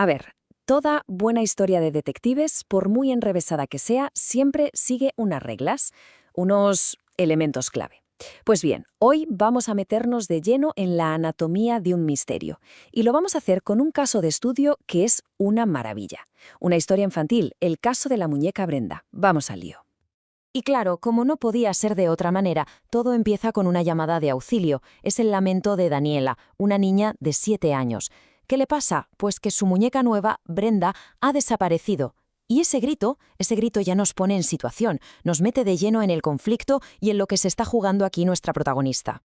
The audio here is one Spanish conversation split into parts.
A ver, toda buena historia de detectives, por muy enrevesada que sea, siempre sigue unas reglas, unos elementos clave. Pues bien, hoy vamos a meternos de lleno en la anatomía de un misterio, y lo vamos a hacer con un caso de estudio que es una maravilla. Una historia infantil, el caso de la muñeca Brenda. Vamos al lío. Y claro, como no podía ser de otra manera, todo empieza con una llamada de auxilio. Es el lamento de Daniela, una niña de 7 años. ¿Qué le pasa? Pues que su muñeca nueva, Brenda, ha desaparecido. Y ese grito ya nos pone en situación, nos mete de lleno en el conflicto y en lo que se está jugando aquí nuestra protagonista.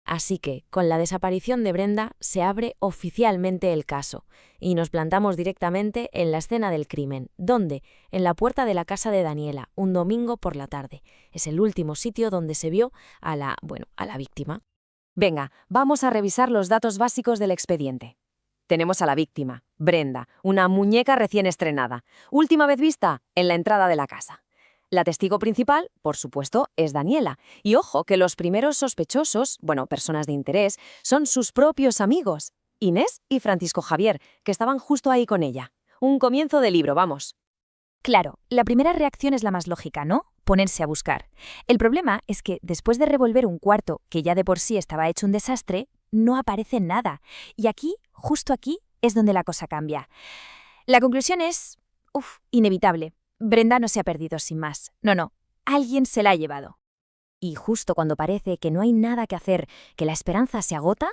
Así que, con la desaparición de Brenda, se abre oficialmente el caso y nos plantamos directamente en la escena del crimen. ¿Dónde? En la puerta de la casa de Daniela, un domingo por la tarde. Es el último sitio donde se vio a la víctima. Venga, vamos a revisar los datos básicos del expediente. Tenemos a la víctima, Brenda, una muñeca recién estrenada. Última vez vista en la entrada de la casa. La testigo principal, por supuesto, es Daniela. Y ojo que los primeros sospechosos, personas de interés, son sus propios amigos, Inés y Francisco Javier, que estaban justo ahí con ella. Un comienzo de libro, vamos. Claro, la primera reacción es la más lógica, ¿no? Ponerse a buscar. El problema es que después de revolver un cuarto que ya de por sí estaba hecho un desastre, no aparece nada. Y aquí, justo aquí, es donde la cosa cambia. La conclusión es, inevitable. Brenda no se ha perdido sin más. No, alguien se la ha llevado. Y justo cuando parece que no hay nada que hacer, que la esperanza se agota,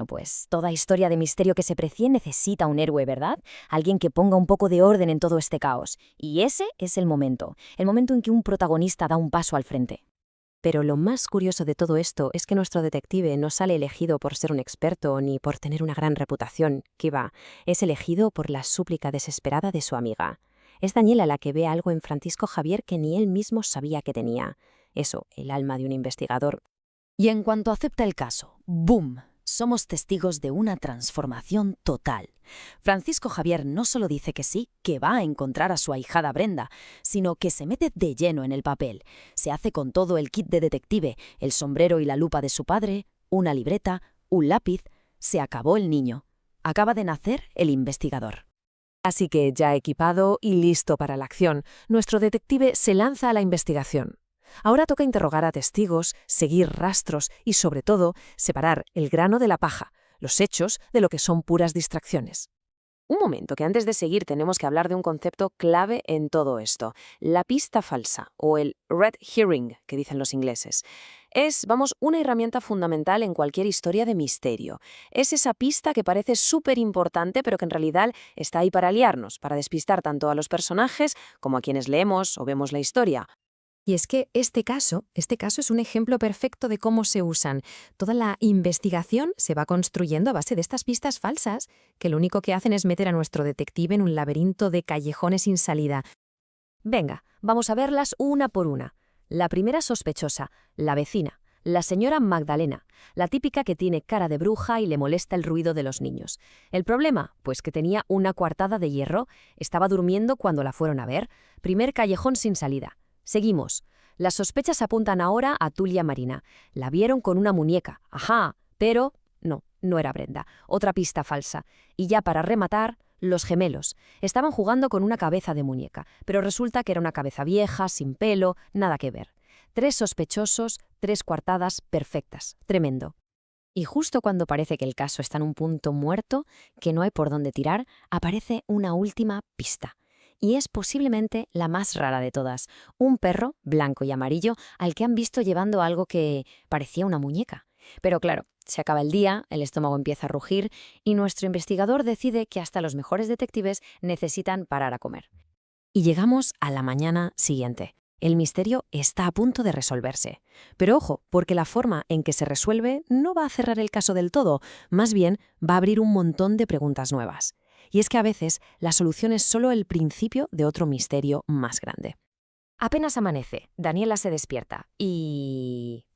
pues toda historia de misterio que se precie necesita un héroe, ¿verdad? Alguien que ponga un poco de orden en todo este caos. Y ese es el momento en que un protagonista da un paso al frente. Pero lo más curioso de todo esto es que nuestro detective no sale elegido por ser un experto ni por tener una gran reputación, que va, es elegido por la súplica desesperada de su amiga. Es Daniela la que ve algo en Francisco Javier que ni él mismo sabía que tenía. Eso, el alma de un investigador. Y en cuanto acepta el caso, ¡boom!, somos testigos de una transformación total. Francisco Javier no solo dice que sí, que va a encontrar a su ahijada Brenda, sino que se mete de lleno en el papel. Se hace con todo el kit de detective, el sombrero y la lupa de su padre, una libreta, un lápiz. Se acabó el niño. Acaba de nacer el investigador. Así que, ya equipado y listo para la acción, nuestro detective se lanza a la investigación. Ahora toca interrogar a testigos, seguir rastros y, sobre todo, separar el grano de la paja, los hechos de lo que son puras distracciones. Un momento, que antes de seguir tenemos que hablar de un concepto clave en todo esto, la pista falsa, o el red herring, que dicen los ingleses. Es, una herramienta fundamental en cualquier historia de misterio. Es esa pista que parece súper importante, pero que en realidad está ahí para liarnos, para despistar tanto a los personajes como a quienes leemos o vemos la historia. Y es que este caso es un ejemplo perfecto de cómo se usan. Toda la investigación se va construyendo a base de estas pistas falsas, que lo único que hacen es meter a nuestro detective en un laberinto de callejones sin salida. Venga, vamos a verlas una por una. La primera sospechosa, la vecina, la señora Magdalena, la típica que tiene cara de bruja y le molesta el ruido de los niños. ¿El problema? Pues que tenía una coartada de hierro, estaba durmiendo cuando la fueron a ver. Primer callejón sin salida. Seguimos. Las sospechas apuntan ahora a Tulia Marina. La vieron con una muñeca. Ajá, pero no era Brenda. Otra pista falsa. Y ya para rematar, los gemelos. Estaban jugando con una cabeza de muñeca, pero resulta que era una cabeza vieja, sin pelo, nada que ver. 3 sospechosos, 3 coartadas perfectas. Tremendo. Y justo cuando parece que el caso está en un punto muerto, que no hay por dónde tirar, aparece una última pista. Y es posiblemente la más rara de todas, un perro, blanco y amarillo, al que han visto llevando algo que parecía una muñeca. Pero claro, se acaba el día, el estómago empieza a rugir y nuestro investigador decide que hasta los mejores detectives necesitan parar a comer. Y llegamos a la mañana siguiente. El misterio está a punto de resolverse. Pero ojo, porque la forma en que se resuelve no va a cerrar el caso del todo, más bien va a abrir un montón de preguntas nuevas. Y es que a veces la solución es solo el principio de otro misterio más grande. Apenas amanece, Daniela se despierta y...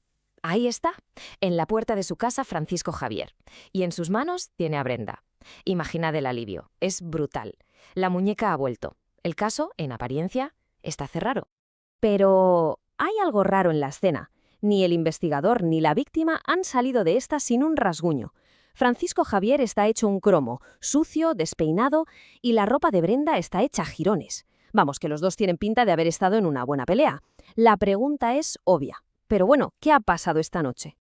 ahí está, en la puerta de su casa Francisco Javier. Y en sus manos tiene a Brenda. Imaginad el alivio, es brutal. La muñeca ha vuelto. El caso, en apariencia, está cerrado. Pero hay algo raro en la escena. Ni el investigador ni la víctima han salido de esta sin un rasguño. Francisco Javier está hecho un cromo, sucio, despeinado, y la ropa de Brenda está hecha a jirones. Vamos, que los dos tienen pinta de haber estado en una buena pelea. La pregunta es obvia. Pero bueno, ¿qué ha pasado esta noche?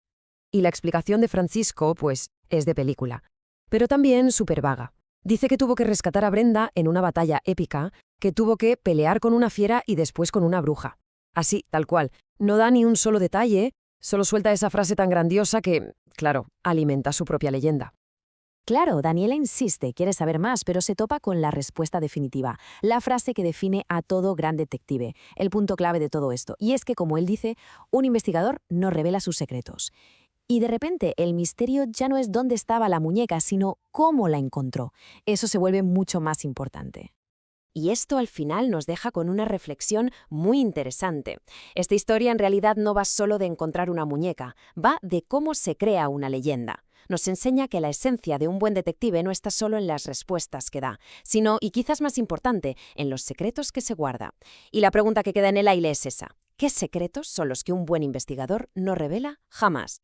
Y la explicación de Francisco, pues, es de película. Pero también súper vaga. Dice que tuvo que rescatar a Brenda en una batalla épica, que tuvo que pelear con una fiera y después con una bruja. Así, tal cual. No da ni un solo detalle, solo suelta esa frase tan grandiosa que, claro, alimenta su propia leyenda. Claro, Daniela insiste, quiere saber más, pero se topa con la respuesta definitiva, la frase que define a todo gran detective, el punto clave de todo esto. Y es que, como él dice, un investigador no revela sus secretos. Y de repente el misterio ya no es dónde estaba la muñeca, sino cómo la encontró. Eso se vuelve mucho más importante. Y esto al final nos deja con una reflexión muy interesante. Esta historia en realidad no va solo de encontrar una muñeca, va de cómo se crea una leyenda. Nos enseña que la esencia de un buen detective no está solo en las respuestas que da, sino, y quizás más importante, en los secretos que se guarda. Y la pregunta que queda en el aire es esa: ¿qué secretos son los que un buen investigador no revela jamás?